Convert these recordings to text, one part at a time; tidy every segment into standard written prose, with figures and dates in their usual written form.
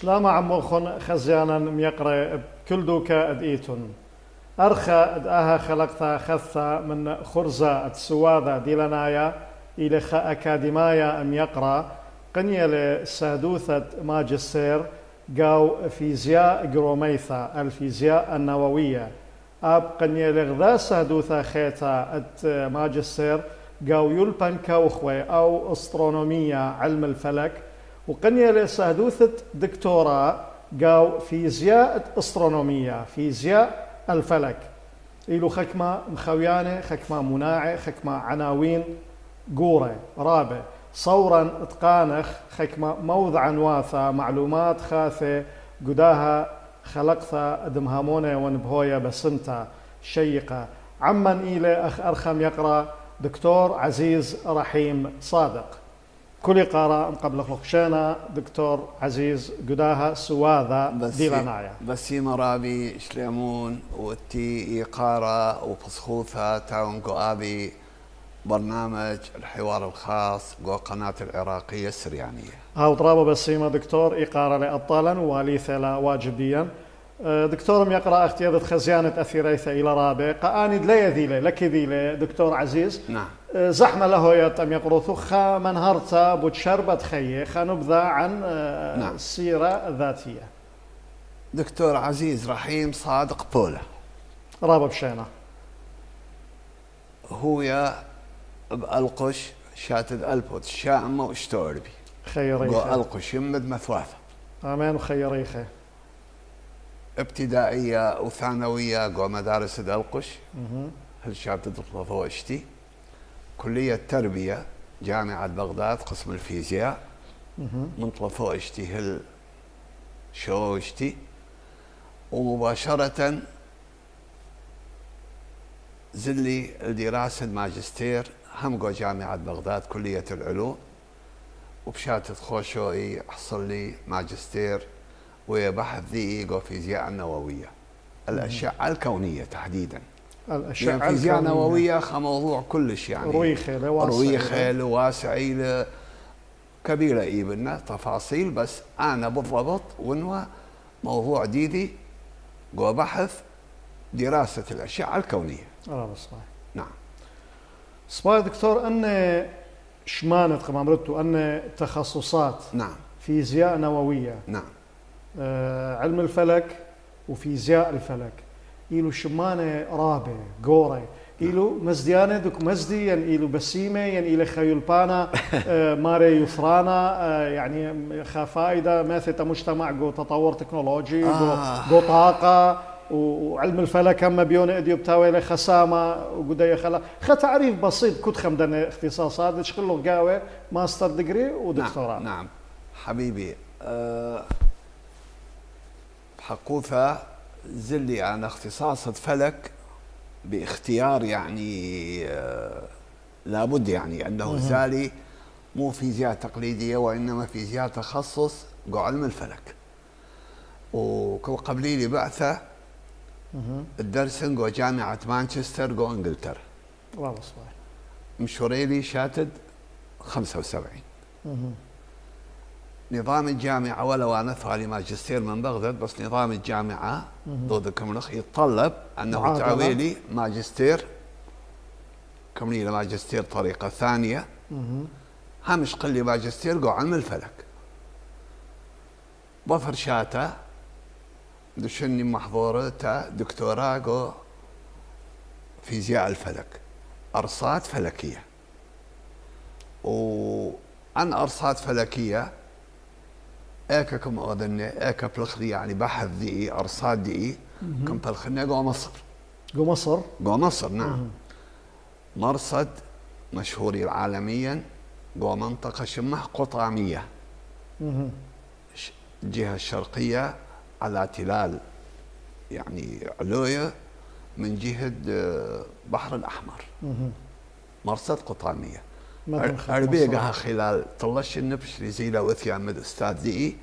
شلام عموخن خزيانا ميقرأ كل دوكا ادئيتن أرخى ادآها خلقتا خثا من خرزة السواذة ديلنايا إلى أكاديمايا أم يقرأ قنية لسادوثة ماجستير قاو فيزياء جروميثا الفيزياء النووية أب قنية لغذا سادوثة خيتا ماجستير قاو يلبن كوخوي أو أسترونومية علم الفلك وقنية لسادوثة دكتوراه قاو فيزياء أسترونومية فيزياء الفلك إلو خكمة مخويانة خكمة مناعة خكمة عناوين قورة رابع صورا اتقانخ خكمة موضعا واثة معلومات خاثة قداها خلقتها دمهامونة ونبهوية بسنتا شيقة عمن إلى أخ أرخم يقرأ دكتور عزيز رحيم صادق كل قارة قبل خلقشينا دكتور عزيز قداها سواذا ديلانايا بسي مرابي شليمون وتي إقارة وفسخوثة تاون قوابي برنامج الحوار الخاص جو قناة العراقية السريانية هاو طرابة بسيمة دكتور إقارة لأبطالا واليثة واجبيا دكتور يقرأ اختيادة خزيانة أثيريثة إلى رابع قاني دلي ذيلة لك ذيلة دكتور عزيز نعم زحمة له يتم يقرأ ثخة منهرتا بوتشربة خيه خنبذة عن نعم. السيرة الذاتية دكتور عزيز رحيم صادق بولا رابع بشينا هو يا بألقش شاتد ألبوت شامة واشتوربي خيريخة ألقش يمد مثواثة آمين وخيريخة ابتدائية وثانوية جو مدارس ألقش هل شاتد الطفوشتي كلية تربية جامعة بغداد قسم الفيزياء من طفوشتي هل شوشتي ومباشرة زلي دراسة ماجستير هم جو جامعة بغداد كلية العلوم وبشاتة خوشوي حصل لي ماجستير وبحث ذي جو فيزياء النووية الأشعة الكونية تحديدا الأشعة يعني فيزياء نووية موضوع كلش يعني رويخة لواسع كبيرة إيبنا تفاصيل بس أنا بالضبط وإنه موضوع ديدي جو بحث دراسة الأشعة الكونية صحيح نعم صباح دكتور أن شمانة قمامرتو أن تخصصات نعم فيزياء نووية نعم علم الفلك وفيزياء الفلك إلو شمانة رابع قورة إلو مزديانة دوك مزدي ين إلو بسيمة ين إلو خيولبانا ماري يثرانا يعني خفائدة مثل مجتمع جو تطور تكنولوجي جو طاقة وعلم الفلك هم بيون اديو بتاوي خسامه وقديه خلا تعريف بسيط كنت خمدنا اختصاصات تشغله قاوه ماستر ديجري ودكتوراه نعم حبيبي بحقوثة زلي أنا اختصاص فلك باختيار يعني لابد يعني أنه زالي مو فيزياء تقليدية وإنما فيزياء تخصص جو علم الفلك وقبلي لي بعثة الدرسن جو جامعة مانشستر جو انجلترا والله صحيح مشوريلي شاتد 75 نظام الجامعة ولو أنا ثالي ماجستير من بغداد بس نظام الجامعة ضد كمنخ يتطلب أنه تعويلي ماجستير كمني ماجستير طريقة ثانية همش قلي ماجستير جو علم الفلك بفر شاتا دشني محظورة دكتوراه جو فيزياء الفلك أرصاد فلكية وعن أرصاد فلكية ايكا كم أظن ايكا بلخري يعني بحث ذي أرصاد ذي كم بلخنا جو مصر جو مصر نعم مرصد مشهور عالميا جو منطقة شمح قطامية الجهة الشرقية على تلال يعني علوية من جهة بحر الأحمر مرصد قطامية أربيقها خلال طلش النبش لزيلة وثيا مد أستاذ ذي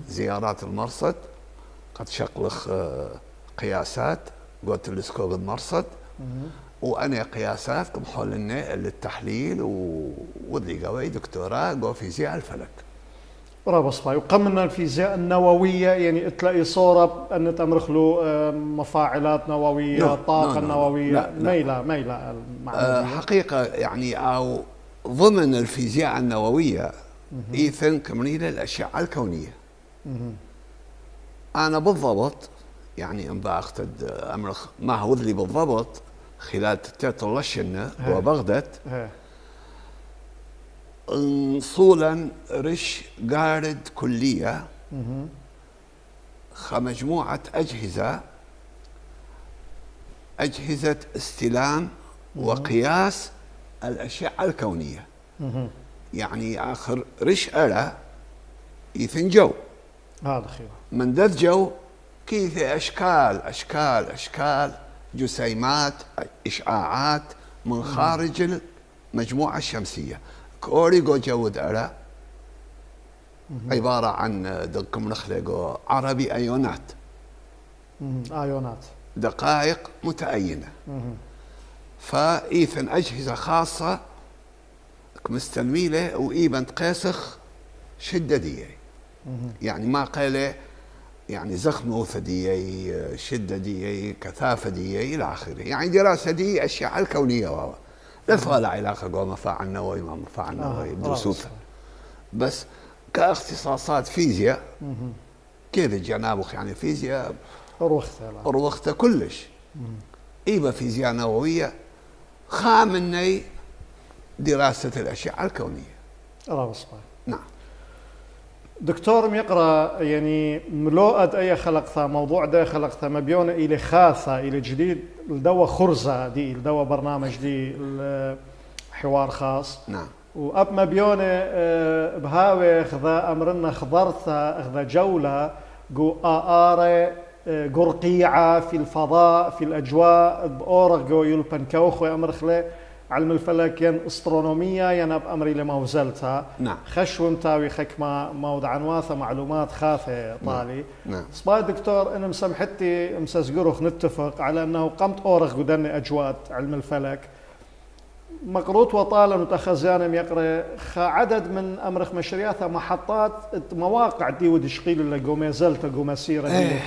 زيارات المرصد قد شقلخ قياسات قلت تلسكوب المرصد وأنا قياسات كم حولنا للتحليل وذي قوي دكتوراه جو فيزياء الفلك رابص باي وقمنا الفيزياء النووية يعني تلاقي صورة أن تمرخلو مفاعلات نووية طاقة نووية ميلا حقيقة يعني أو ضمن الفيزياء النووية إيثن كمريلة الأشعة الكونية. أنا بالضبط يعني أن بأخذ أمرخ ما هو ذلي بالضبط خلال تتطلشنا وبغداد انصولا رش قارد كلية مجموعة أجهزة استلام وقياس الأشعة الكونية. يعني آخر رش ألا يثن جو هذا خير من ذا جو كيف أشكال جسيمات إشعاعات من خارج المجموعة الشمسية. كوريغو جود ألا عبارة عن دقم نخلقو عربي أيونات دقائق متأينة. فإيثن أجهزة خاصة مستلميلة وإيبن تقاسخ شدة يعني ما قال يعني زخم وثدي شدة دي كثافة دي إلى آخره. يعني دراسة دي أشياء الكونية لا فيها علاقة قوة مفاعل نووي ما مفاعل نووي بدرسوثها بس كاختصاصات فيزياء كذا جنابخ يعني فيزياء أروختها كلش. إيبا فيزياء نووية خامني دراسة الأشعة الكونية. نعم دكتور يقرأ يعني ملوءد أي خلقتها موضوع ده خلقتها مبيونة إلى خاصة إلى جديد الدواء خرزة دي الدواء برنامج دي حوار خاص. نعم وأب مبيونة بهاوي خذا أمرنا خضرتها خذا جولة جو آرة قرقيعة في الفضاء في الأجواء بأورق جو يلبن كوخ وأمر خلي علم الفلك ين أسترونومية ين بأمري لما وزلتها. نعم خشو متاوي خكمة موضع عنواثة معلومات خاثة طالي. نعم صباي دكتور أنا مسامحتي مساسقروخ نتفق على أنه قمت أورخ قدرني أجواد علم الفلك مقروط وطالا وتخزيانا يقرأ عدد من أمرخ مشرياتها محطات مواقع ديود شقيل اللي قومي زلتا قومي سيرة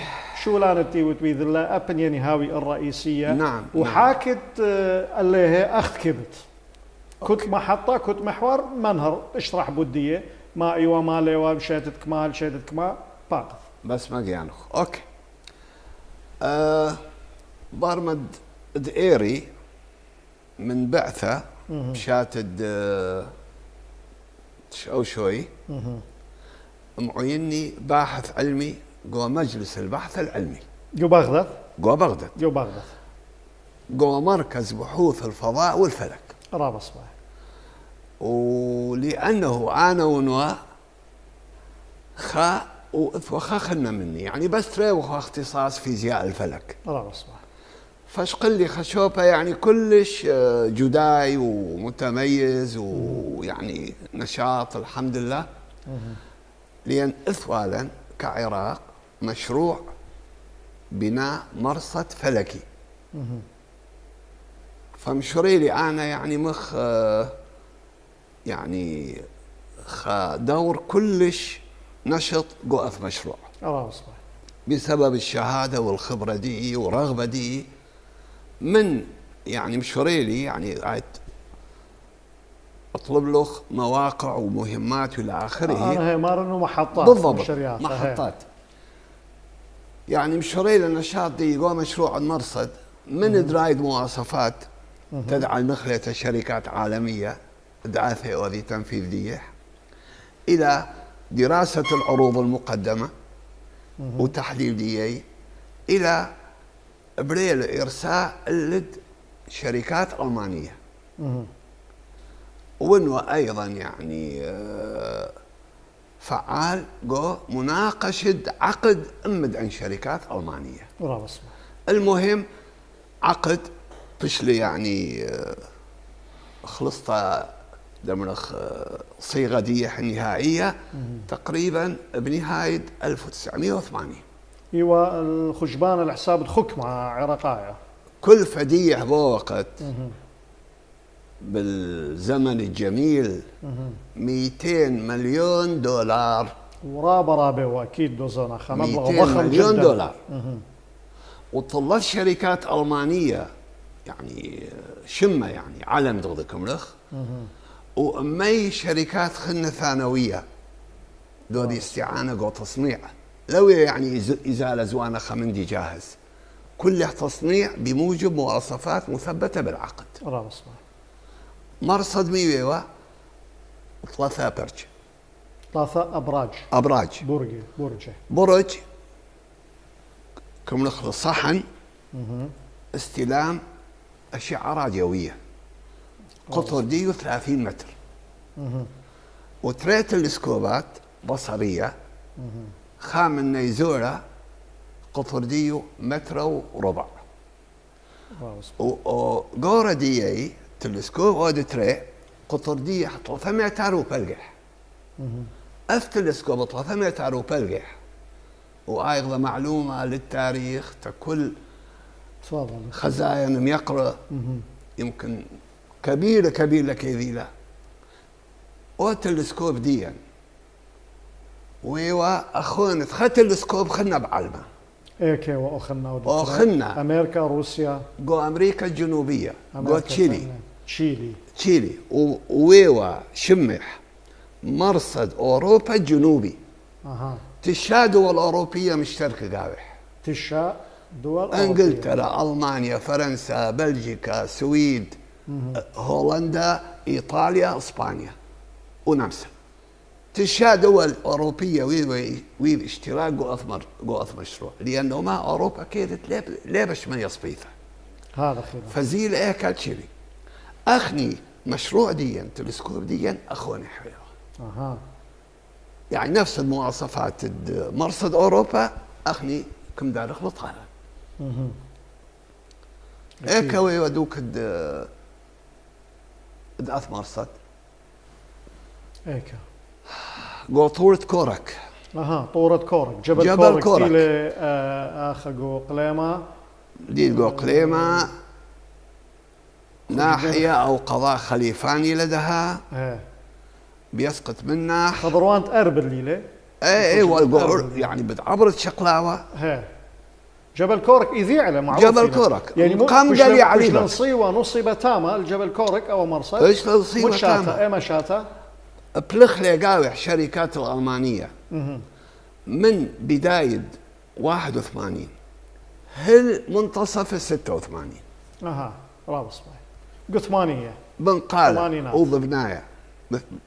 شو لانا تيوت بيذ الله أبن يعني هاوي الرئيسية. نعم وحاكت اللي هي أخذ كبت كنت محطة كنت محور منهر اشرح بودية ما ايوه ما ليوا شهادة كمال باقف بس ما جيانخ اوكي. برمد دئيري من بعثة شاتد شو شوي معيني باحث علمي جوا مجلس البحث العلمي جو بغداد جوا مركز بحوث الفضاء والفلك رابص بقى. ولأنه أنا ونوا خلنا مني يعني بس ترى اختصاص فيزياء الفلك رابص بقى. فاشقل لي خشوبة يعني كلش جداي ومتميز ويعني نشاط الحمد لله. لأن إثوالا كعراق مشروع بناء مرصد فلكي فمشوري لي أنا يعني مخ يعني دور كلش نشط قوة مشروع بسبب الشهادة والخبرة دي ورغبة دي من يعني مشوري لي يعني اطلب له مواقع ومهمات والى اخره. هي مارنو محطات بالضبط محطات يعني مشوري لي النشاط دي جوا مشروع المرصد من درايد مواصفات تدعى نخلة شركات عالمية دعاثة وذي تنفيذية إلى دراسة العروض المقدمة وتحليلية إلى بريل إرساء لد شركات ألمانية وإنه أيضا يعني فعال جو مناقشة عقد أمد عن شركات ألمانية. المهم عقد بشلي يعني خلصت دمرخ صيغة دي نهائية تقريبا بنهاية 1980. ايوه الخشبان الحساب تخك مع عراقايا كل فدية بوقت بالزمن الجميل 200 مليون دولار ورابة واكيد دوزونا مبلغ 200 ضخم مليون جدا. دولار. وطلت شركات ألمانية يعني شمة يعني علم دغدي كمرخ، وأمي شركات خنة ثانوية دودي استعانة قو تصنيع لو يعني إزالة زوانة خمندي جاهز، كله تصنيع بموجب مواصفات مثبتة بالعقد. مرصد ميويوة 3 برج، 3 أبراج برج كمرخ صحن استلام أشعة راديوية قطر ديو 30 متر، وتري تلسكوبات بصرية خام النيزورة قطر ديو 1.25 متر، وقورة ديي تلسكوب ود تري قطر ديو 300 متر وبلقح، التلسكوب 300 متر وبلقح. وأيضا معلومة للتاريخ تكل خزاين ميقرأ يمكن كبيرة لكيذيلة وتلسكوب ديا ويوا أخونا تخت تلسكوب خلنا بعلمه ايكي واخنا امريكا روسيا جو امريكا الجنوبيه جو تشيلي ويوا شمح مرصد اوروبا الجنوبي. تشا دول اوروبيه مشتركه قاوح، تشا دول انجلترا المانيا فرنسا بلجيكا سويد هولندا ايطاليا اسبانيا ونمسا. تشا دول اوروبيه ويد اشتراك جو مشروع لانه ما اوروبا كانت لابش من يصبيثه هذا خير فزيل اكل شري اخني مشروع ديا تلسكوب ديا اخوني حيوه يعني نفس المواصفات مرصد اوروبا اخني كم دار خلطها اكوي ودوك داث مرصد ايكا جو طورة كورك طورة كورك جبل كورك دي اخا جو قليمة دي جو قليمة ناحية او قضاء خليفاني لدها بيسقط منها خضروان تقرب الليلة اي يعني بتعبرت شقلاوة جبل كورك يذيع له معروف جبل كورك يعني قام قال عليه نصيبة نصيبة تامة الجبل كورك او مرصد ايش نصيبة تامة اي مشاته بلخلي قاوح شركات الألمانية من بداية 81 هل منتصف 86 رابص قثمانية بنقالة وضبناية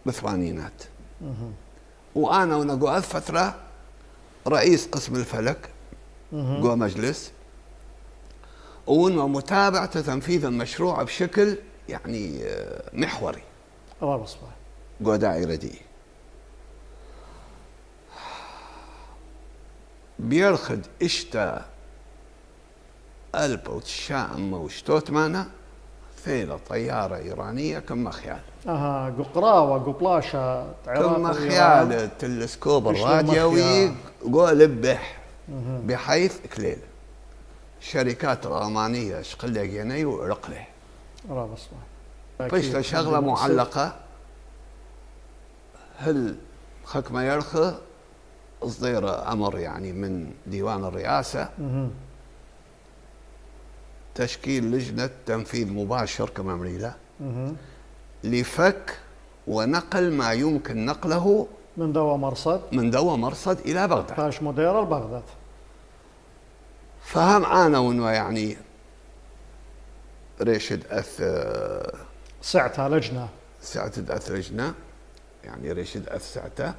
بالثمانينات. وأنا ونقو فترة رئيس قسم الفلك جو مجلس ومتابعة تنفيذ المشروع بشكل يعني محوري رابص جو دائرة دي بيرخد اشتا ألبا وتشام وشتوت مانا ثيلة طيارة إيرانية كم مخيال قراوة قبلاشة كم مخيال التلسكوب الراديوي جو لبح بحيث كليل شركات الألمانية شقلة جيني ورقله فشت شغلة معلقة هل حكم يرخى اصدر امر يعني من ديوان الرئاسه تشكيل لجنه تنفيذ مباشر كما مريله لفك ونقل ما يمكن نقله من دوا مرصد الى بغداد تاش مدير بغداد. فهم انا وانه يعني ريشد اث ساعتها لجنه يعني ريشد اث ساعته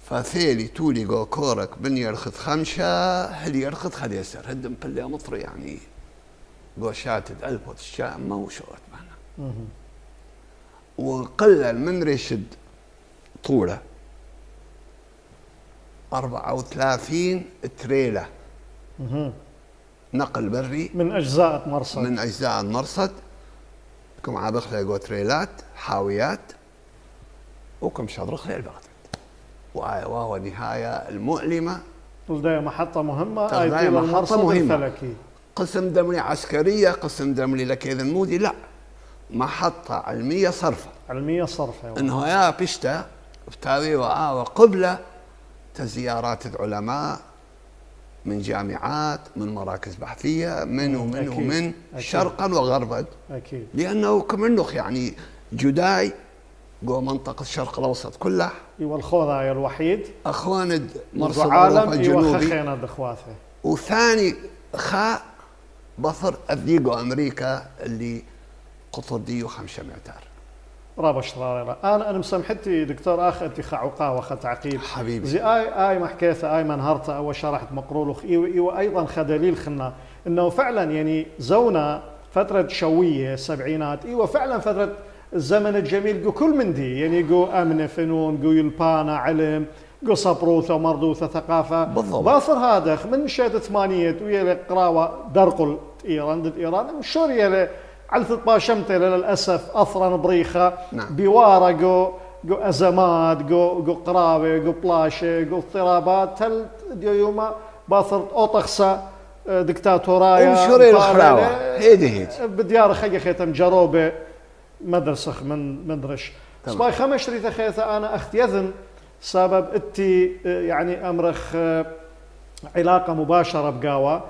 فثيلي تولي جو كورك بن يرخذ خمشة هل يرخذ خد يسر هدم بلي مطر يعني جو شاتد ألبوت الشام ما وشوت معنا وقلل من رشد طوله 34 تريلة نقل بري من أجزاء المرصد كم عابخ جو تريلات حاويات وكم شضرخ للبغداد وهو النهاية المؤلمة. محطة مهمة المرصد الفلكي قسم دمري عسكرية قسم دمري لكيذا المودي لا محطة علمية صرفة أيوة. إنه يا بشتا بتاوي وقبل زيارات العلماء من جامعات، من مراكز بحثية، من ومن أكيد. ومن أكيد. شرقا وغربا. أكيد. لأنه كمنخ يعني جداي جو منطقة الشرق الأوسط كلها. والخوذة الوحيد أخواند مرسى عالم أوروبا الجنوبي. خخينا دخواثه. وثاني خاء بصر أذيقو أمريكا اللي قطر ديو 500 متر. رابا شرارة أنا مسامحتي دكتور أخ أنت خعوقا وخت عقيب حبيبي زي آي ما حكيتها آي ما نهرتها أو شرحت مقرولخ إيوه أيضا خدليل خنا إنه فعلا يعني زونا فترة شوية السبعينات إيوه فعلا فترة الزمن الجميل جو كل من دي يعني جو أمن فنون جو يلبانا علم جو صبروثة ومردوثة ثقافة بالضبط. باصر هذا من شهد ثمانية ويا قراوة درقل إيران ضد إيران شوريا على 13 للأسف أثرا بريخة. نعم. بوارة جو أزمات جو قرابة جو بلاشة جو اضطرابات هل يوما باثر أوطخسة دكتاتورايا ومشوري الخلاوة هيدي بديار خي خيتم جروبة مدرسة من مدرش صباي 5 ريثة خيثة أنا أخت يذن سبب اتي يعني أمرخ علاقة مباشرة بقاوة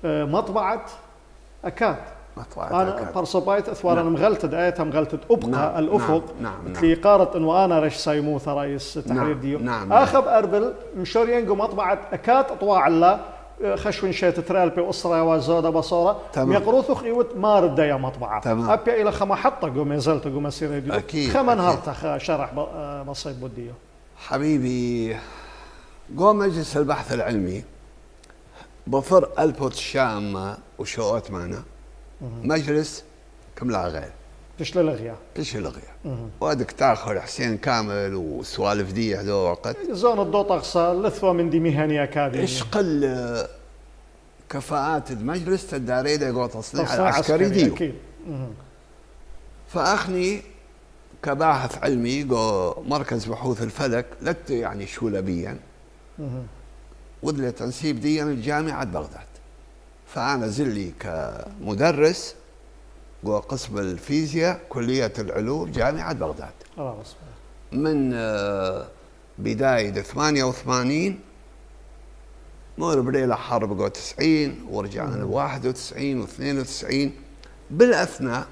مطبعة أكاد أنا برصبايت أثوار أنا مغلت دقايتها مغلت أبقى الأفق اللي قارت إنه أنا رش سايموث رئيس تحرير ديو آخب أربل مشورينجو مطبعة أكاد أطواع الله خشوين شيت ترالبي أسرة وزودة بصورة يقروثخ إيوت مارد يا مطبعة أبيا إلى خما حطة جو مازلت جو مسيرة ديو خما نهرت شرح بصيب بوديو حبيبي. جو مجلس البحث العلمي بفر ألبوت الشام وشوقات معنا مجلس كملا غير تشل لغيا وادك تاخر حسين كامل وسوالف دي هذا وقت زون الضوط اقصى لثوه من دي مهنيه اكاديميه ايش قل كفاءات المجلس تداري جو تصنيع العسكري ديو اكيد. فاخني كباحث علمي جو مركز بحوث الفلك لت يعني شولبيا وذل تنسيب دي من جامعه بغداد. فأنا زلي كمدرس جوا قسم الفيزياء كلية العلوم جامعة بغداد من بداية 88 مر بريلة حرب جوا 90 ورجعنا 91 و92 بالأثناء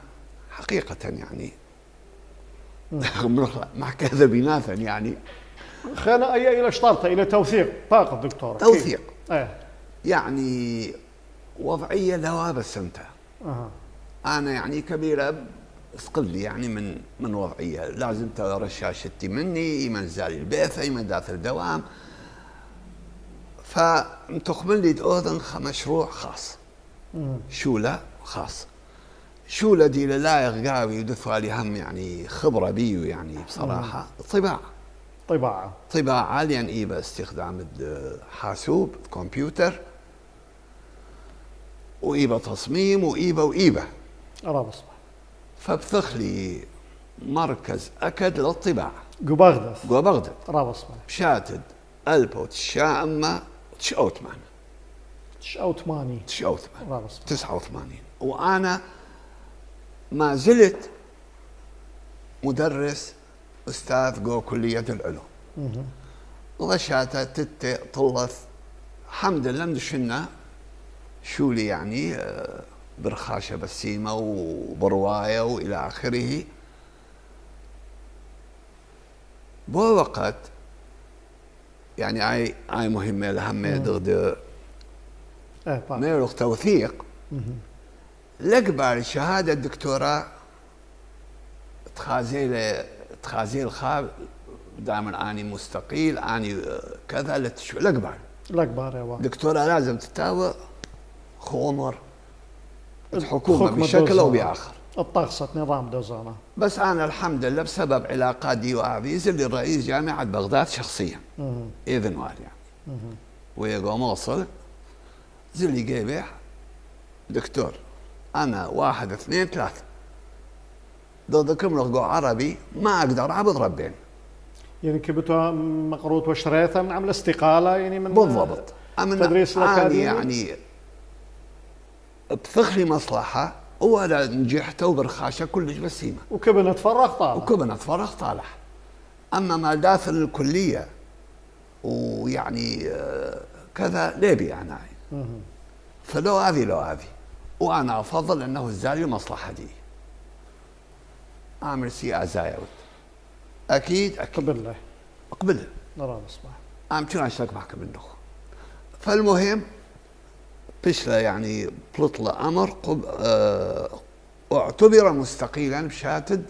حقيقة يعني مع كذا بناثا يعني خلينا إلى شطارته إلى توثيق طاقة دكتور توثيق يعني وضعية لها بس انت انا يعني كبيرة اسقل يعني من وضعية لازم ترى رشاشتي مني ايمن زالي البيثة ايمن ذات الدوام فمتخمل لي اذن مشروع خاص شولة خاص شولة دي لا قاوي ودفع لي هم يعني خبرة بيو يعني بصراحة طباعة لان ايبا استخدام الحاسوب كمبيوتر وإيبا تصميم وإيبا فبثخ لي مركز أكد للطباعة جو بغداد بشاتد ألبوت الشامة تشأوت 89 وأنا ما زلت مدرس أستاذ جو كلية العلوم وشاتت طلث الحمد لله مدشنا شولي يعني برخاشة بسيمة وبرواية وإلى آخره. بوقت يعني أي مهمة لهمة ضد ميرخ توثيق لقبال شهادة الدكتوراه تخازيل خاب دائما أني مستقيل أني كذا لقبال دكتوراه لازم تتاوى خمر الحكومة بشكل أو بآخر الطقسة نظام دوزانة. بس أنا الحمد لله بسبب علاقاتي وأعفيز اللي رئيس جامعة بغداد شخصيا إذن وال يعني ويقوم وصل زلي جيبح دكتور أنا 1 2 3 ضدكم لغو عربي ما أقدر عبد ربين يعني كبتوا مقروط وشريثة من عمل استقالة يعني من بالضبط تدريس الأكاديمي يعني بفخري مصلحة ولا نجحت وبرخاشة كلش بسيمة وكبنا تفرغ طالح اما ما داخل الكليه ويعني كذا ليبي انا، فلو هذه لو هذه، وانا افضل انه الزالي المصلحه دي اعمل سي ازايوت اكيد قبل اقبلها نرى مصباح امكن اشترك معك بالنخ. فالمهم بشله يعني بلطله امر اعتبر مستقيلا بشاتد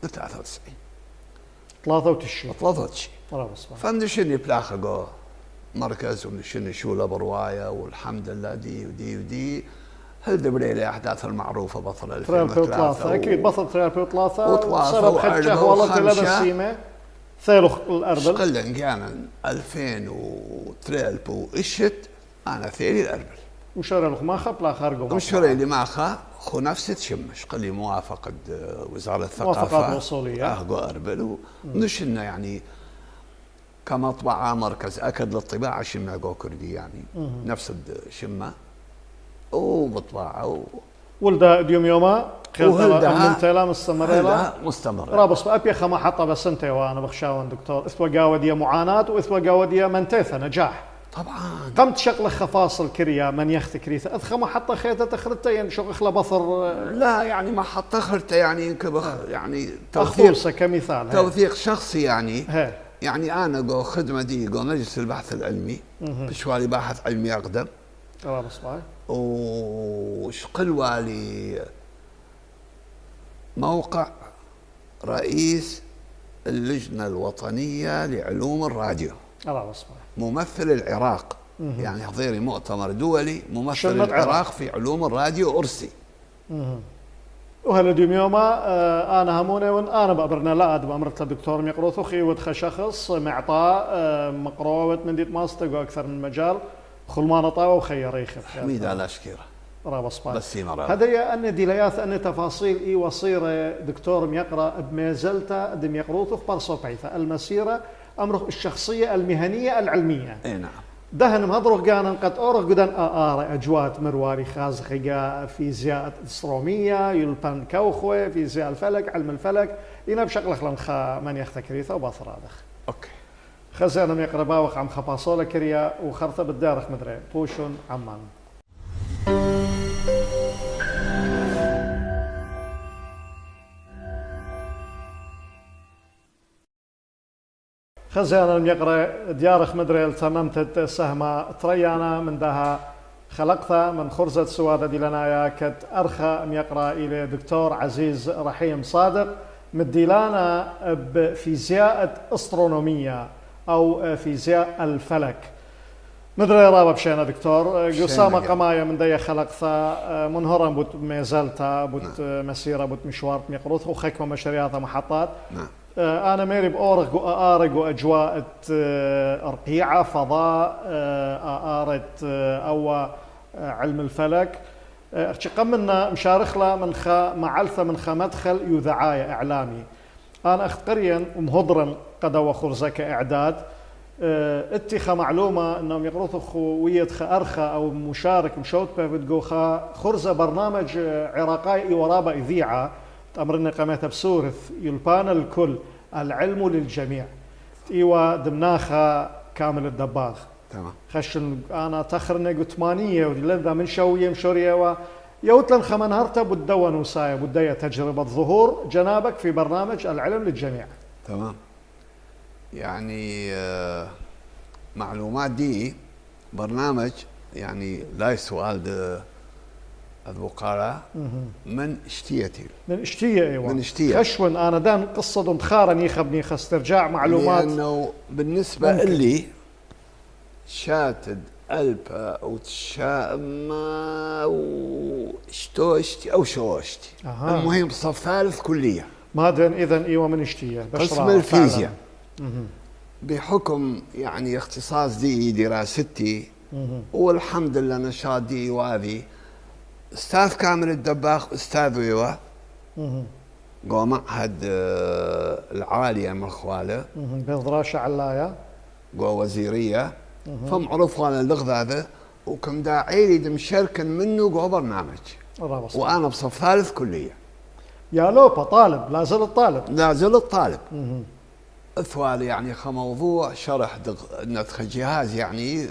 93 نرى مصباح. فمنشني بلاخه مركز ومنشني شو بروايه والحمد لله دي ودي ودي هل دبري الاحداث المعروفه بطل 2003 اكيد بطل 2003 سبب خدشه والله لبسيمه ثالث الاربل قلن كان 2003 واشت انا ثيري الاربل وشري الخماخه بلا خارجه وشري اللي ماخه خو نفس تشمش قال لي موافقه وزاره الثقافه موافقات وصوليه اهجو اربل ونشلنا يعني كمطبعه مركز اكد للطباعه شمه جو كردي يعني نفس الشمه ومطبعه ولدها ديوم يوما وهلدها تيلا مستمره رابص ابي خما حطه بس انت وانا بخشاون دكتور اثوى قاوديه معاناه واثوى قاوديه منتثه نجاح طبعا قمت شغله خفاصل كريا من يخت كريثه اذ خما حطه خيته تخرته يعني شغله بصر لا يعني ما حط خرته يعني ينكبخ يعني توثيق كمثال توثيق شخصي يعني يعني انا جو خدمه دي جو مجلس البحث العلمي بشوالي باحث علمي اقدم وشقل والي موقع رئيس اللجنة الوطنية لعلوم الراديو ممثل العراق يعني حضيري مؤتمر دولي ممثل العراق في علوم الراديو أرسي وهلا ديوم يوما انا همونه انا بأمرنا لا ادب امرت الدكتور ميقروث اخي ودخل شخص معطاء مقروه من ديت ماستر اكثر من مجال خلمان طاوه وخير يخف حميد على شكيره بس هذا أن دليات أن تفاصيل إي وصيرة دكتور ميقرأ بمازلتا دم يقروث برصو بيثا المسيرة أمره الشخصية المهنية العلمية اي نعم دهن مهضرق كان قد أورق قدان أجوات مرواري خازخيقا فيزياء أسترومية يلبان كوخوة فيزياء الفلك علم الفلك إنا بشكل خلنخا من يختكريثا وباثرادخ أوكي خزانا ميقرأ باوخ عم خباصولة كريا وخرطة بالدارخ مدري بوشون عمان خزانا يقرأ ديارخ مدريل تممت سهمة تريانا من دها خلقتها من خرزة سوادة دي لنايا كت أرخى يقرأ إلى دكتور عزيز رحيم صادق مديلانا بفيزياء أسترونومية أو فيزياء الفلك مدري رابا بشينا دكتور قصامة قماية من دي خلقتها منهرا بوت ميزالتا بوت مسيرة بوت مشوار ميقروث وخيكما مشاريعها محطات أنا ميري بأورق وأرق وأجواء أرقيعة فضاء أرت أو علم الفلك قمنا مشارخلا من معلثة من مدخل يذعاية إعلامي أنا أخذ قريا ومهضرا قد وخرزك إعداد اتخا معلومة أنهم يقرطوا خوية أرخى أو مشارك مشوت بتقوخا خرزة برنامج عراقي ورابة إذيعة أمرنا قامتها بسورث يلبان الكل العلم للجميع إيوا دمناخا كامل الدباغ تمام خشن أنا تخرنا قتمانية ولذا من شوية مشورية يوتلن خمنهرتا بدون وسايا بداية تجربة ظهور جنابك في برنامج العلم للجميع تمام يعني معلومات دي برنامج يعني لا سؤال البقالة من اشتيتي من اشتية ايوه من اشتية خشون انا دان قصة مخارني خبني خسترجاع معلومات لانه بالنسبة ممكن. لي شاتد ألبا وتشاما وشتوشتي او شوشتي المهم صف ثالث كلية مادن اذا ايوه من اشتية قسم الفيزياء بحكم يعني اختصاص دي دراستي والحمد لله نشاط دي وهذه استاذ كامل الدباغ استاذ ايوه جو معهد العاليه من خواله بضراشه علايه جو وزيريه فمعروف انا اللغز هذا وكم داعي لي مشاركا منه جو برنامج وانا بصف ثالث كليه يا لوبا طالب لا زلت طالب لا زلت طالب اثوال يعني موضوع شرح ندخل جهاز يعني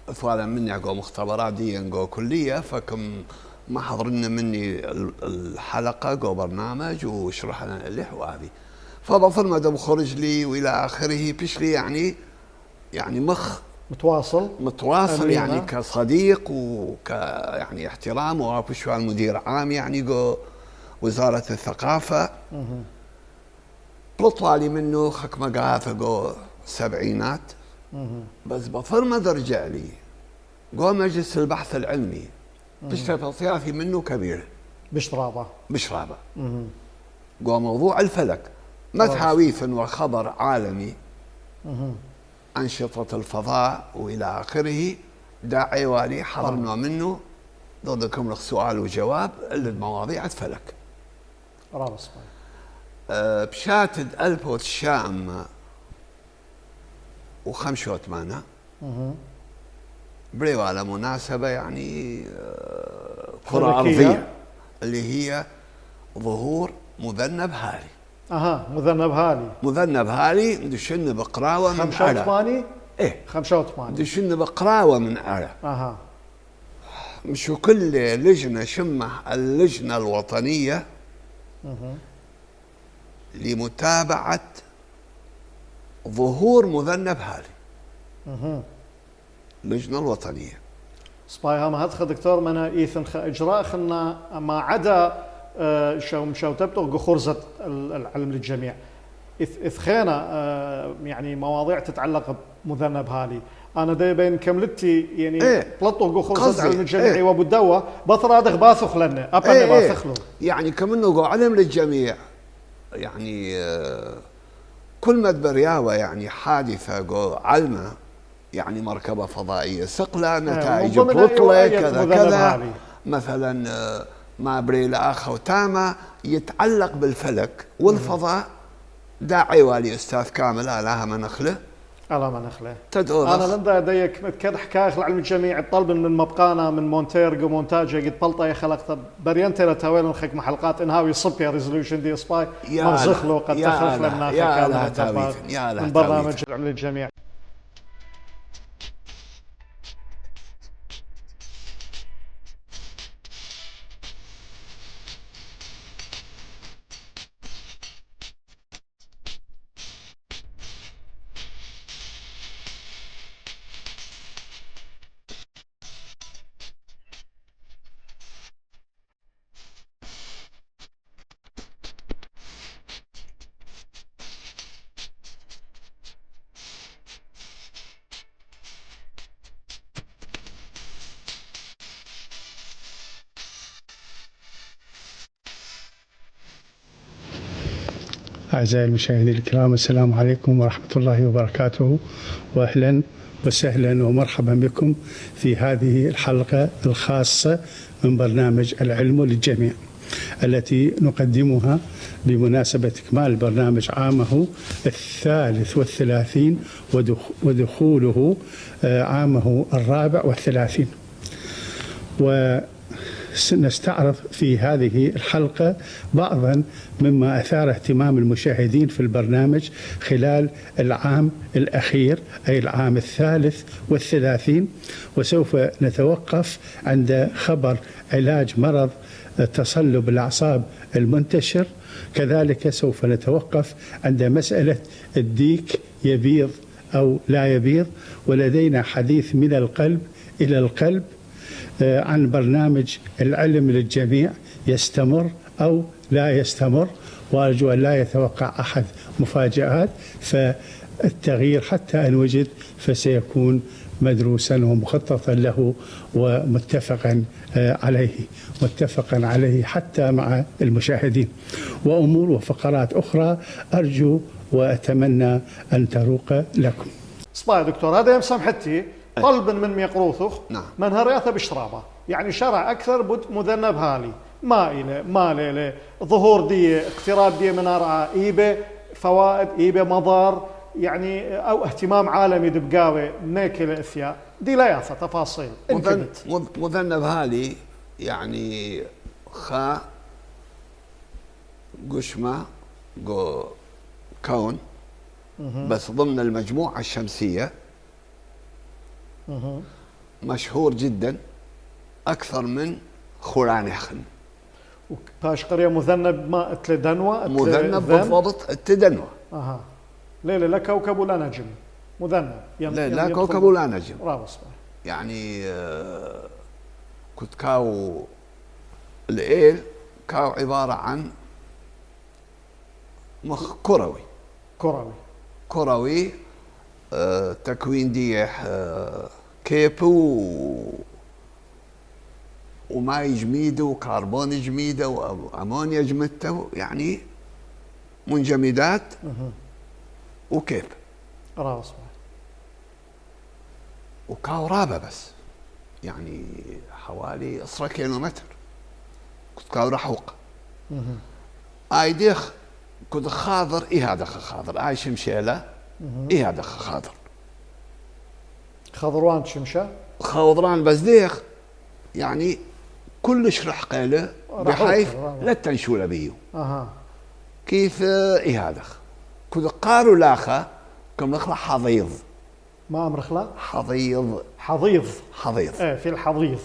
اثوالا مني اقو مختبرات دي اقو كليه فكم ما حضرنا مني الحلقه اقو برنامج وشرح لنا اللي حوابي فبطل ما دم خرج لي والى اخره بشلي يعني مخ متواصل يعني كصديق يعني احترام وابشوا المدير عام يعني جو وزاره الثقافه بطلالي منه خك مقافه جو سبعينات بس بطل ما درجع لي جو مجلس البحث العلمي بشتغل منه كبير بشرابه جو موضوع الفلك متحاويث وخبر عالمي أنشطة الفضاء وإلى آخره داعي والي حضرنا منه ضدكم لك سؤال وجواب المواضيع الفلك رابص بشاتد ألبوت الشام وخمشوت مانا بريو على مناسبة يعني كرة أرضية اللي هي ظهور مذنب هالي مذنب هالي دشن بقراوة من 85 ايه 85 دشن بقراوة من أعلى مشو كل لجنة شمه اللجنة الوطنية لمتابعة ظهور مذنب هالي اللجنة الوطنية سبايها ما هتخ دكتور منا إيثن إجراء خلنا ما عدا شو تبتغ خرزة العلم للجميع إذ خينا يعني مواضيع تتعلق بمذنب هالي أنا داي بين كملتي يعني طلطوا خرزة علم الجميع وابو الدواء بطرادخ باثخ لنا أبني باثخ له يعني كمنه علم للجميع يعني كل مدبرياوة يعني حادثة علمة يعني مركبة فضائية سقلة نتائج بطلة كذا مثلا ما بريل آخر تاما يتعلق بالفلك والفضاء داعي والي أستاذ كامل لها منخله أنا لندا ديك كد حكاية العلم الجميع الطلب من مبقانا من مونتيرغو مونتاجة قد بلطة خلقت برينتي لتاويل نخك محلقات انهاوي صبي ريزولوشن دي سباي مرزخلو قد تخلق لنا يا من برنامج العلم الجميع. أعزائي المشاهدين الكرام السلام عليكم ورحمة الله وبركاته وأهلا وسهلا ومرحبا بكم في هذه الحلقة الخاصة من برنامج العلم للجميع التي نقدمها بمناسبة إكمال برنامج عامه 33 ودخوله عامه 34 سنستعرض في هذه الحلقة بعضا مما أثار اهتمام المشاهدين في البرنامج خلال العام الأخير أي العام 33 وسوف نتوقف عند خبر علاج مرض تصلب الأعصاب المنتشر. كذلك سوف نتوقف عند مسألة الديك يبيض أو لا يبيض، ولدينا حديث من القلب إلى القلب عن برنامج العلم للجميع يستمر أو لا يستمر، وأرجو أن لا يتوقع أحد مفاجآت، فالتغيير حتى أن وجد فسيكون مدروسا ومخططا له ومتفقا عليه حتى مع المشاهدين، وأمور وفقرات أخرى أرجو وأتمنى أن تروق لكم. صباح دكتور هذا سمحتي طلب من ميقروثخ نعم. من هرياته بشرابه يعني شرع أكثر مذنب هالي ما له ظهور دي اقتراب دي من أرعى إيبة فوائد إيبة مضار يعني أو اهتمام عالمي دبقاوي ناكل إثياء دي لا يعطى تفاصيل. مذنب هالي يعني قشمة كون بس ضمن المجموعة الشمسية مشهور جدا أكثر من خورانخن. باش قرية مذنب ما اتلدنوة مذنب بالضبط التدنوة. ليلة لا كوكب ولا نجم مذنب. لا كوكب ولا نجم. رابص يعني كنت كاو الإيل كاو عبارة عن مخ كروي تكوين ديح كيبو وماء جميدة وكربون جميدة وأمونيا جميدة، يعني منجمدات وكيب راس وكاو رابة بس يعني حوالي 10 كيلومتر. كنت كاو رحوق ايديخ كنت خاضر هذا خاضر اي شمشيلة هذا خضروان شمشة خضران بس ديخ يعني كلش رحقيله بحيث لا تنشول بيو. كيف هذا كنت قارو لاخا كم نخلع حضيض ما امرخلا حضيض في الحضيض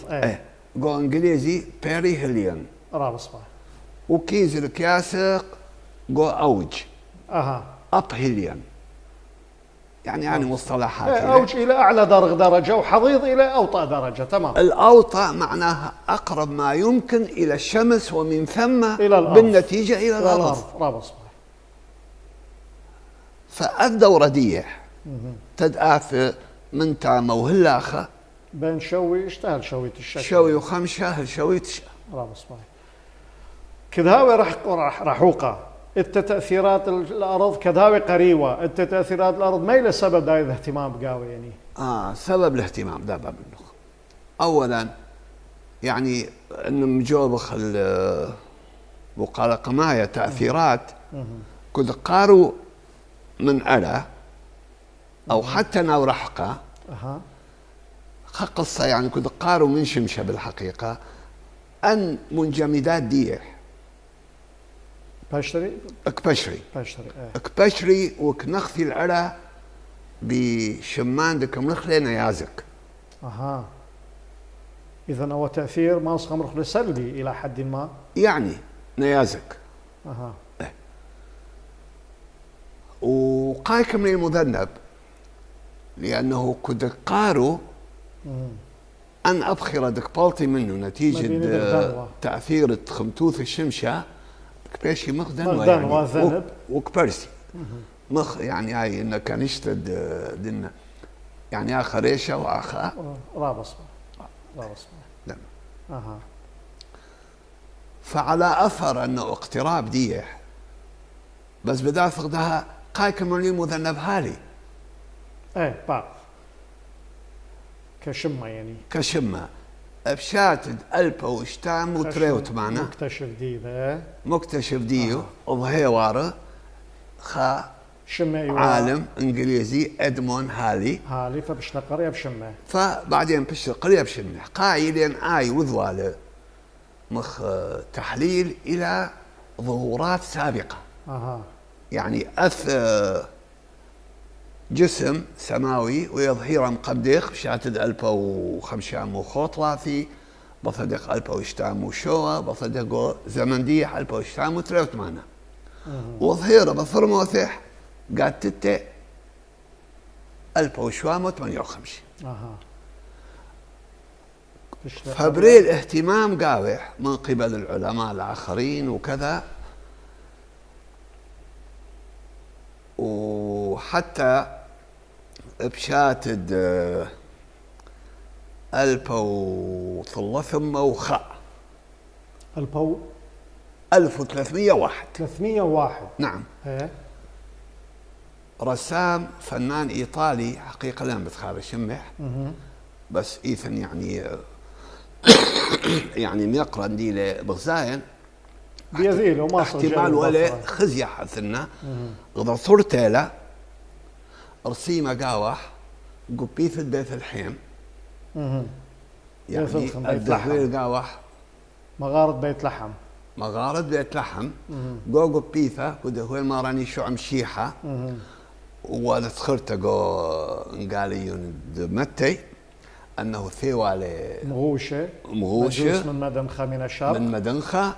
جو انجليزي بيري هيليون رابص وكيز الكياسق جو اوج اب هيليون يعني مصطلحات اوج الى اعلى درجه وحضيض الى اوطى درجه. تمام. الاوطى معناها اقرب ما يمكن الى الشمس ومن ثم إلى الأرض. بالنتيجه الى الارض. رابص فالدورة دي تدعى من تام وهلاخة بين شوي اشتهل شوية الشكل شوي وخمشة هل شوية رابص كذاوي رحوقة انت تأثيرات الأرض كذاوي قريوة انت تأثيرات الأرض ما إلى سبب دا الاهتمام بقاوي يعني سبب الاهتمام ده باب منه. أولا يعني أن مجوبخ وقال قماية تأثيرات كنت قارو من ألا أو حتى ناو رحقة قصة يعني كنت قارو من شمشة بالحقيقة أن منجمدات ديح اكبشري وكنخفي العلا بشمان دك مخلي نيازك. إذا هو تأثير ما صار مخلي سلبي إلى حد ما يعني نيازك. وقايك من المذنب لأنه كنت قارو أن أبخر دك بالتي منه نتيجة تأثير خمتوث الشمشة كبيشي مخدن يعني وكبرسي مخ يعني هاي إنه كان يشتد دنا يعني آخر ريشة وآخر رابص لا. فعلى أثر أنه اقتراب ديح بس بدأ فقدها قايك من مذنب هالي بعض كشمة يعني كشمة بشاتد ألبا وشتام وتريوت معنا مكتشف ديو وظهيواره عالم انجليزي ادمون هالي فبشنا قرية بشمة فبعدين بشنا قرية بشمة قايلين آي وذواله مخ تحليل إلى ظهورات سابقة يعني جسم سماوي ويظهر مقبديخ بشاتد ألبا وخمشام وخوطلافي بصدق ألبا وشتام وشوى بصدق زمن ديح ألبا وشتام وتريوت معنا وظهيره بثرموثح قاعد تتة ألبا وشوام وثمانية فبريل اهتمام قاوح من قبل العلماء الآخرين وكذا وحتى بشاتد ألبا وثلثم وخاء ألبا 1301 نعم. رسام فنان إيطالي حقيقة لا بتخارج شمح بس إيثن يعني يعني ميقرن دي لبغزاين بيذيله ما احتمال ولا خزية حثنا غضا ثورتيلا رسيمة قاوح قبيث بيت الحيم يعني الدهوير قاوح مغارة بيت لحم جو قبيثة ودهوير ما راني شو عم شيحة ولتخرت قاليون دمتي أنه ثيوالي مغوشة من مدنخة من الشرق من مدنخة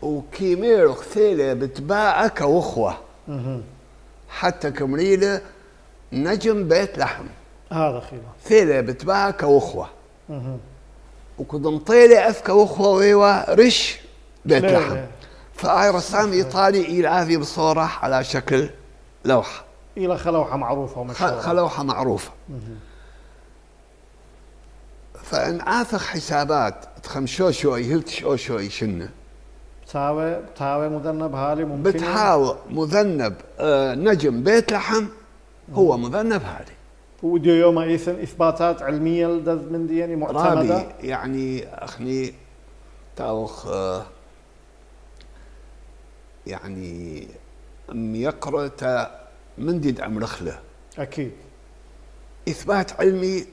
وكيميرو ثيلة بتباعك وأخوة حتى كمريلة نجم بيت لحم هذا خيله ثيلة بتباعك وأخوة وكدن طيلة أفك وأخوة ويوا رش بيت لحم فآي رسام إيطالي إلى هذه بصورة على شكل لوحة إلى خلوحة معروفة ومشهورة خلوحة معروفة فإن آثخ حسابات تخمشو شوي هلتشو شوي شنة بتهاوي مذنب هالي ممكن بتهاوي مذنب نجم بيت لحم هو مذنب هالي وديو يوم إيثن إثباتات علمية لدذ من دي يعني معتمدة رابي يعني أخني تاوخ يعني يقرأ من ديد أمرخله أكيد إثبات علمي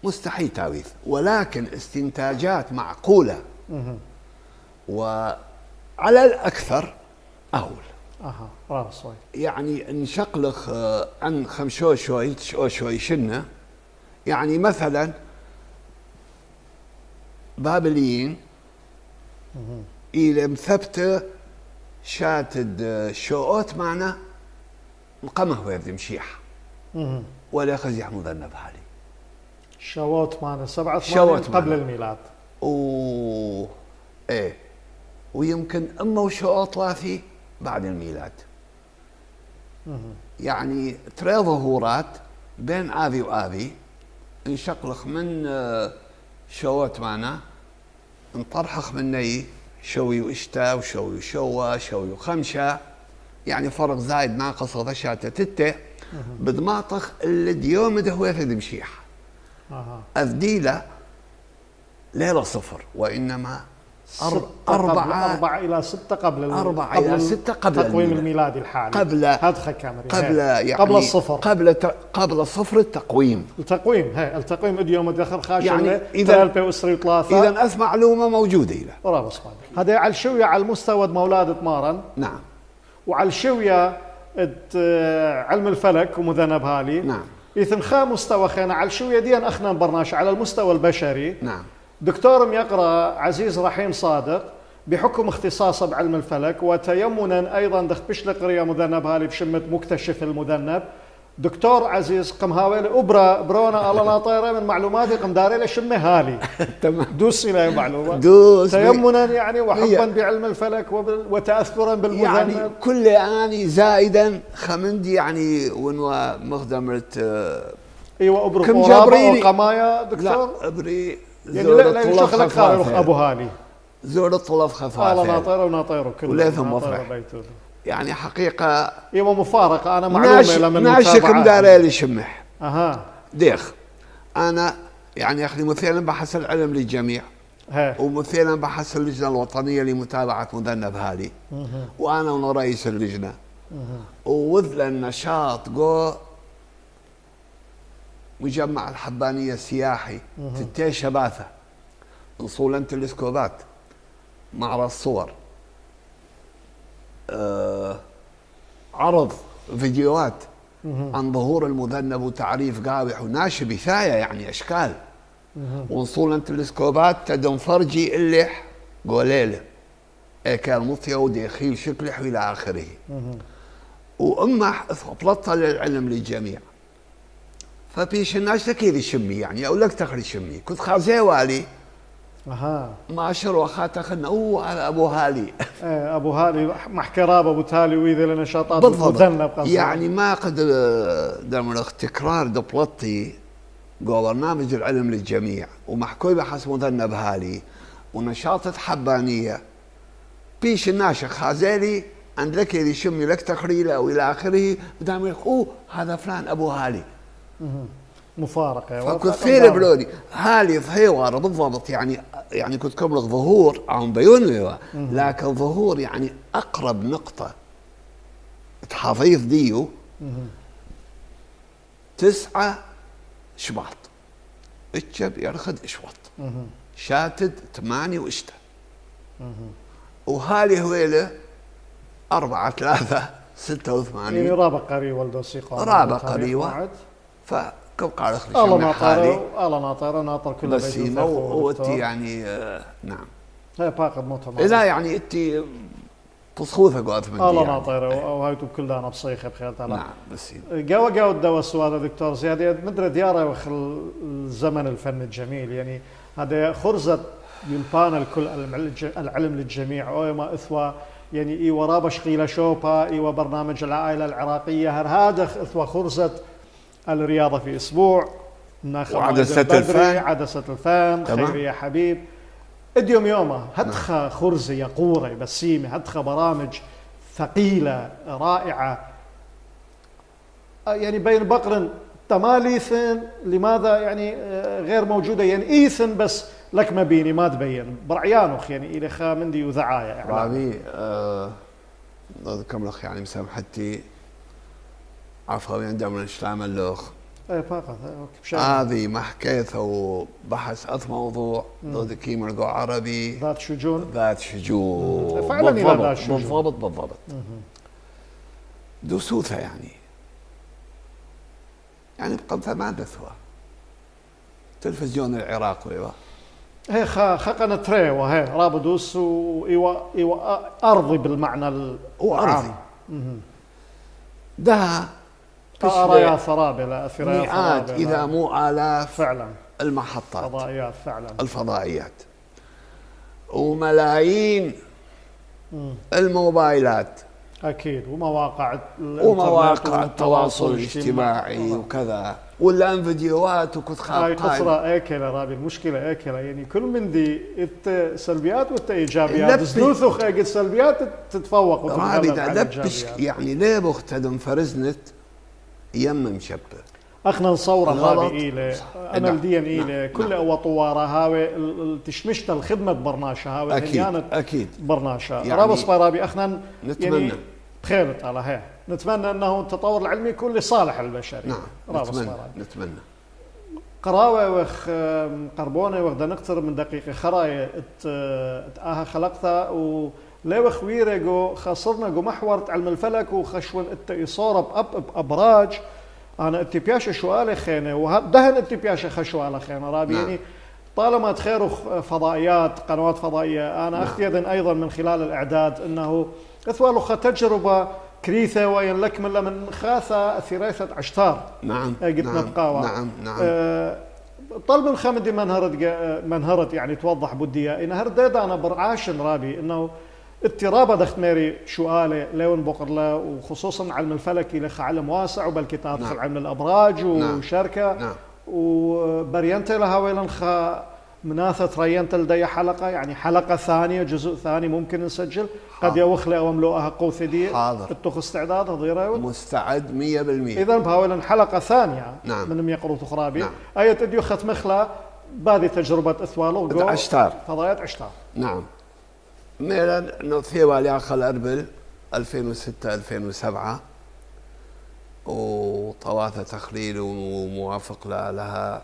مستحيل تاويث ولكن استنتاجات معقولة وعلى الأكثر أول راسوي يعني نشقلخ عن خمشو شوي شنة يعني مثلا بابليين إلى مثبتة شاتد شوقات معنا نقمه ويبدي مشيح ولا خزيح مذنب هالي شوات معنا 87 قبل الميلاد ايه ويمكن اما وشوقات ثلاثي بعد الميلاد يعني ترى ظهورات بين آذي وآذي انشقلخ من شوات معنا انطرحخ من ني شوي واشتا وشوي وشوا شوي وخمشة يعني فرق زايد ناقص غشاتة تتة بدماطخ اللي ديوم دهوه في دمشيح أذديلة ليلة صفر وإنما 4 إلى 6 قبل 4 إلى 6 قبل التقويم الميلادي الحالي قبل الصفر قبل صفر التقويم التقويم اليوم دخل خاشم يعني إذا إذا أث معلومة موجودة إلى هذا على الشوية على المستوى مولاد مارن نعم وعلى الشوية علم الفلك ومذنب هالي نعم إذن خا مستوى خينا على الشوية دي أخنا برناش على المستوى البشري نعم دكتور يقرأ عزيز رحيم صادق بحكم اختصاصه بعلم الفلك وتيمنا أيضا دخت بشل قرية مذنب هالي بشمة مكتشف المذنب دكتور عزيز قمهاوي أبرا برونا الله ناطيرة من معلوماتي قمداري لشمة هالي تمام دوس إلى معلومة دوس تيمنا يعني وحبا بعلم الفلك وتأثرا بالمذنب يعني كل آني زائدا خمندي يعني ونوا مخدمرت ايوه ابرو كم جابريني وقمايا دكتور لا ابري يعني لا يشخلك خارج ابو هالي زور الطلب خفافه والله ناطيره وناطيره كله وليثم مفرح يعني حقيقه ايوه مفارقه انا معلومه لما ناشك مداري لي شمح اها ديخ انا يعني اخي مثلا بحث العلم للجميع ومثلا بحث اللجنه الوطنيه لمتابعه مذنب هالي وانا رئيس اللجنه ووذل النشاط جو مجمع الحبانية السياحي تتي شباثة نصولا تلسكوبات معرض صور عرض فيديوهات عن ظهور المذنب وتعريف قابح وناشي بثاية يعني أشكال ونصولا تلسكوبات تدم فرجي اللح قوليله كان مطيا وديخيل شكلح إلى آخره وأمح أطلطة للعلم للجميع فبيش الناس تكيد شمي يعني أقول لك تخرج شمي كنت خازي والي ما أشر وخاته خلنا هذا أبو هالي أبو هالي محكراب أبو تالي وإذا لنشاطات بالضبط يعني ما قد دمرخ تكرار دبلطي جو برنامج العلم للجميع ومحكوي بحسب مذنب هالي ونشاطة حبانية بيش الناشخ خازيلي عند لك يدي شمي لك تخريله وإلى آخره بدهم يقول هذا فلان أبو هالي مفارقة فكنت فيه برودي هالي ظهيوار بالضبط يعني كنت كملك ظهور عم بيون لكن ظهور يعني أقرب نقطة تحافيظ ديو 9 شباط اتشب يرخد اشوط شاتد 8 واشتا وهالي هويله 4 3 86 يعني رابع قري ولدو سيقا رابع قريوة فكم قال اخر شيء الله من حالي ناطر ناطر كل بسيمة وانت يعني نعم هي باقد موتها لا يعني انت تصوفك وقت من الله يعني. ناطر وهايتو كل دانا بصيخة بخير تعالى نعم بسيمة قاوة الدواء السؤال دكتور زياد مدري ديارة وخل الزمن الفن الجميل يعني هذا خرزة يلبان الكل العلم للجميع أو ما إثوى يعني إيوة رابش قيلة شوبا إيوة برنامج العائلة العراقية هذا إثوى خرزة الرياضة في أسبوع وعدسة الفن عدسة الفن خيري يا حبيب اديوم يومه هدخة خرزة يقورة بسيمة هدخة برامج ثقيلة رائعة يعني بين بقر تماليثن لماذا يعني غير موجودة يعني إيثن بس لك ما بيني ما تبين برعيانوخ يعني إلى خامندي وذعايا رابي كم لخ يعني مسامحتي عفوا عندما نشتعمل اللوخ ايه فقط هذه ما حكيتها وبحث موضوع ضد كيمرقو عربي ذات شجون فعلا بالضبط دسوثة يعني بقمتها ما دثوة تلفزيون العراقي هي خقنا تري وهي رابدوس وإيوا أرضي بالمعنى العام ده أرايا ثرابة لا أثرايا مئات إذا مو آلاف فعلا المحطات فضائيات فعلا الفضائيات وملايين الموبايلات أكيد ومواقع التواصل الاجتماعي وكذا والآن فيديوهات وكنت هاي قصرة أكلة رابي المشكلة أكلة يعني كل من دي سلبيات والإيجابيات زنوثخ أجد سلبيات تتفوق رابي دبش يعني ليه بختدم فرزنت يم مشبه اخنا نصوره هذه إيله انا الدي ان إيله كل وطواره هاوي تشمشت الخدمه برناشة هاوي اكيد برناشة يعني رابص برابي اخنا نتمنى يعني بخيرت على هي نتمنى انه التطور العلمي يكون لصالح البشريه نعم نتمنى قراوه وخ قربونه وغدا نقترب من دقيقه خرايه اتاها خلقتها و ليه خويره جو خاصرنا جو محور علم الفلك وخشون إصارة بأبراج أنا اتبياشة شوالي خينة ودهن اتبياشة خشوالي خينة رابي يعني طالما تخيروا فضائيات قنوات فضائية أنا أختيد أيضا من خلال الإعداد أنه أثوالوا تجربة كريثة وين لك من خاثة ثريثة عشتار نعم طلب الخمدي منهرت يعني توضح بدية إن هرديد أنا برعاشن رابي إنه اضطراب دختميري شوالي لون بقرلا وخصوصا علم الفلكي لخ علم واسع وبالكتاب في علم الابراج وشركه وبرينت لها ويلنخ مناثة رينت لدي حلقه يعني حلقه ثانيه جزء ثاني ممكن نسجل قد يوخلي او ملوءها قوث دي اتخ استعداد هضيره مستعد 100% اذا بهاولن حلقه ثانيه من ميقرو تخرابي ايه تديو ختمخلا بادي تجربه اثوالو عشتار فضايات عشتار نعم ميلان نوثيوا لأخل أربل 2006-2007 وطواثة تخليل وموافق لها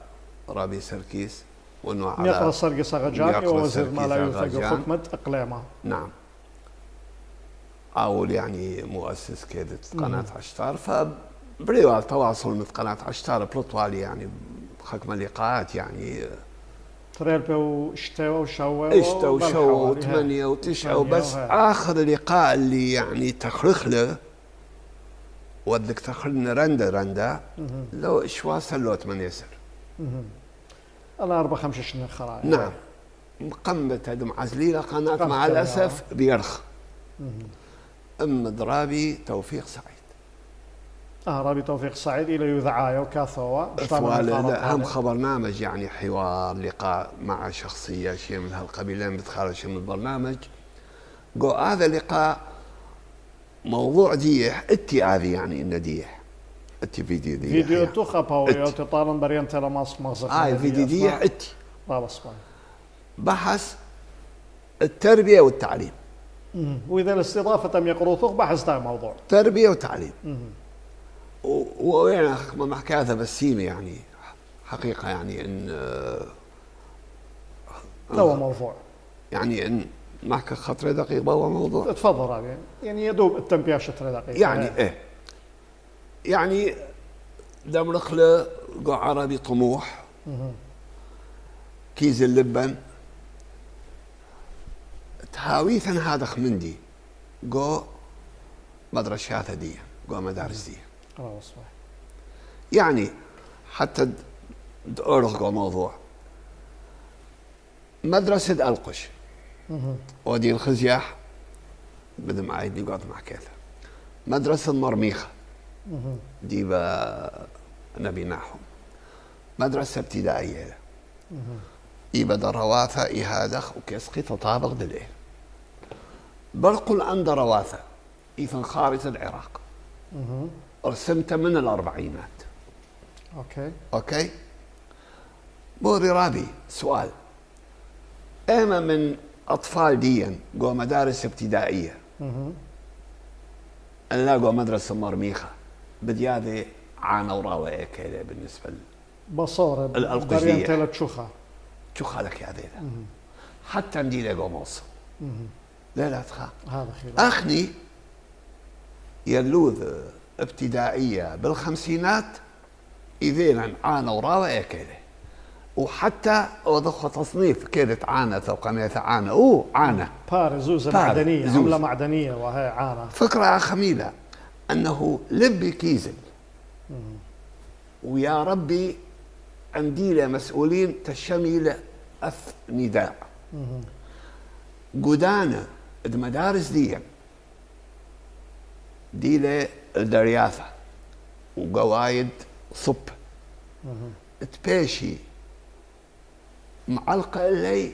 رابي سركيس وانه على يقرأ سرقس أغجان ووزير ما لا يوثق حكمة إقليمه نعم أول يعني مؤسس كده قناة عشتار فبريوا التواصل مثل قناة عشتار بلطوالي يعني حكمة لقاءات يعني تريلبه واشتوى وشوى 8 و9 وبس آخر لقاء اللي يعني تخرخ له ودك تخرجنا رندا لو إشواس لو 8 سر أنا 4-5 سنين خرايا نعم مقمة هذا معزليلة قناة مع الأسف بيرخ درابي توفيق سعيد رابي توفيق سعيد إلى يذعايا وكاثوة هم برنامج يعني حوار لقاء مع شخصية شيء من هالقبيلين بتخرج من البرنامج هذا اللقاء موضوع ديح اتي هذه يعني إن ديح اتي فيديو توخا باوي تطالن بريان تلا ماسك مغزق فيديو ديح اتي رابص بحث التربية والتعليم وإذا الاستضافة تم يقروثوخ بحث هذا الموضوع تربية وتعليم وين ما حكايتها بسيمة يعني حقيقة يعني إن هو موضوع يعني إن معك خطرة دقيقة بهو موضوع. تفضل رابي، يعني يدوب التنبيه شطرة دقيقة. يعني إيه؟ يعني دمرخلة قو عربي طموح كيز اللبن تهاويثا هذا خمندي قو مدرسة دي قو مدارس دي. يعني حتى أرغ قو موضوع مدرسة القش ودي الخزياح بدم عايدني قاعد مع كذا. مدرسة مرميخة دي نبي نحهم. مدرسة ابتدائية يبدا رواثة إهادخ وكيسقي تطابق دليه. برقل عند رواثة إذن خارج العراق. رسمت من الأربعينات. أوكي. بوري رابي سؤال. أما من أطفال ديا جو مدارس ابتدائية أنا جو مدرسة مرميخة بدي هذه عانى وراوة كذا بالنسبة بصورة القشية ثلاث شخة لك يا ذيلا حتى ندي له جو موصل لا تخاف هذا خير أخني يلوذ ابتدائية بالخمسينات إذا عانى وراوة كذا وحتى وضخ تصنيف كذا عانى وقناة عانى عانى زوزة معدنية عملة معدنية وهي عانى. فكرة خميلة أنه لبي كيزل ويا ربي عندي له مسؤولين تشميل نداء قدانا المدارس دي له الدرياثة وقوايد صب تبيشي معلقة اللي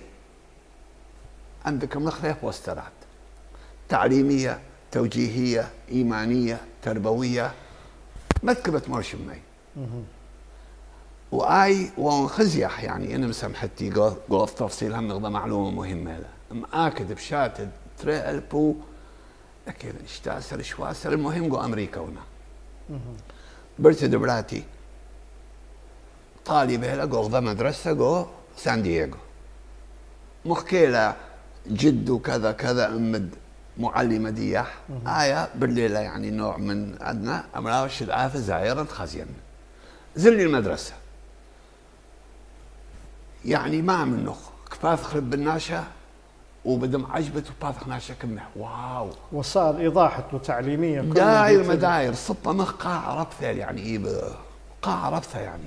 عندك مخلف واسترات تعليمية توجيهية إيمانية تربوية مكبت مرش مي وآي وانخزيح يعني أنا مسامحتي قوف تفصيل هم نغضى معلومة مهمة لا مآكد بشاتد ترى البو أكيد اشتاسر شواسر المهم قو أمريكا هنا برت دبراتي طالبة لا قو مدرسة قو سان دييغو مخكيلة جد وكذا كذا أمد معلمة دياح آية بالليلة يعني نوع من أدنى أمراوش الآفة زائرا خزين زلي المدرسة يعني ما من نخ كفاف خرب بالناشا وبدم عجبت وباثخ ناشا كمح واو وصار إيضاحة وتعليمية داير مداير صبة مخ قاع ربثة يعني إيب قاع ربثة يعني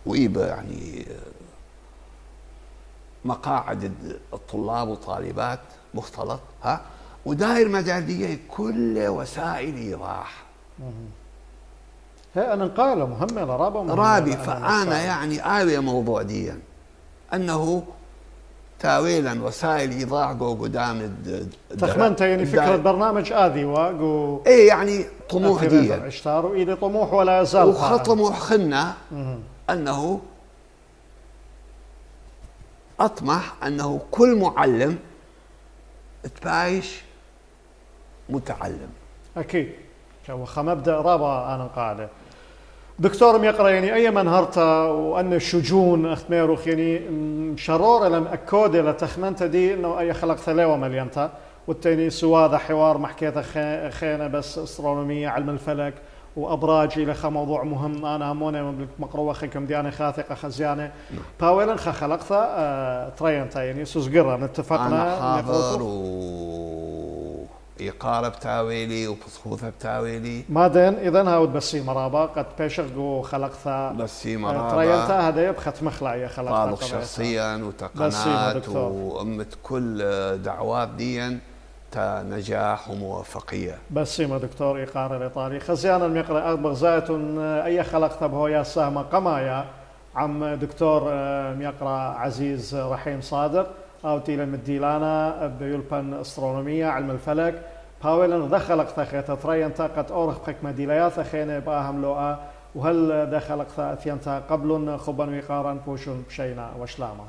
وإيب يعني مقاعد الطلاب وطالبات مختلط وداير مجالية كل وسائل إيضاح هي أنا قايلة مهمة رابي فأنا يعني آوي موضوع ديا أنه تاويلا وسائل إيضاح قدام تخمنت يعني فكرة برنامج آذي واقو إيه يعني طموح ديا اشتاروا إلي طموح ولا يزال وخطموح خنا أنه أطمح أنه كل معلم تبايش متعلم أكيد مبدأ رابع أنا قاعدة دكتور ميقرأ يعني أي من هرتا وأن الشجون أختميروخ يعني شرورة لم أكودة لتخمنت دي إنه أي خلق ثلاوة مليانتا والتاني سواذا حوار محكية خينة بس أسترونومية علم الفلك وأبراج إلى موضوع مهم أنا همونة مقروة خيكم ديانة خاثقة خزيانة باولا خلقتها ترينتا يعني سوزقرة نتفقنا أنا حاضر إيقارة بتاويلي وبصخوثة بتاويلي مادن إذن هاود بسي مرابا قد بيشغو خلقتها بسي مرابا ترينتا هذا يبخت مخلعية خلقتها طالق شخصيا وتقنات وأمت كل دعوات ديا نجاح وموفقية بسيمة دكتور إيقار الإيطالي خزيانا المقرأ بغزاية أي خلقت بهويا سهمة قمايا عم دكتور ميقرأ عزيز رحيم صادق أو تيلا مديلانا بيولبان أسترونومية علم الفلك باولا دخلت ثخيتا ترين تاقت أورخ بخك مديليات خينة بأهم لؤى وهل دخلت ثيانتا قبل خبا ويقارا بوشون بشينا وشلاما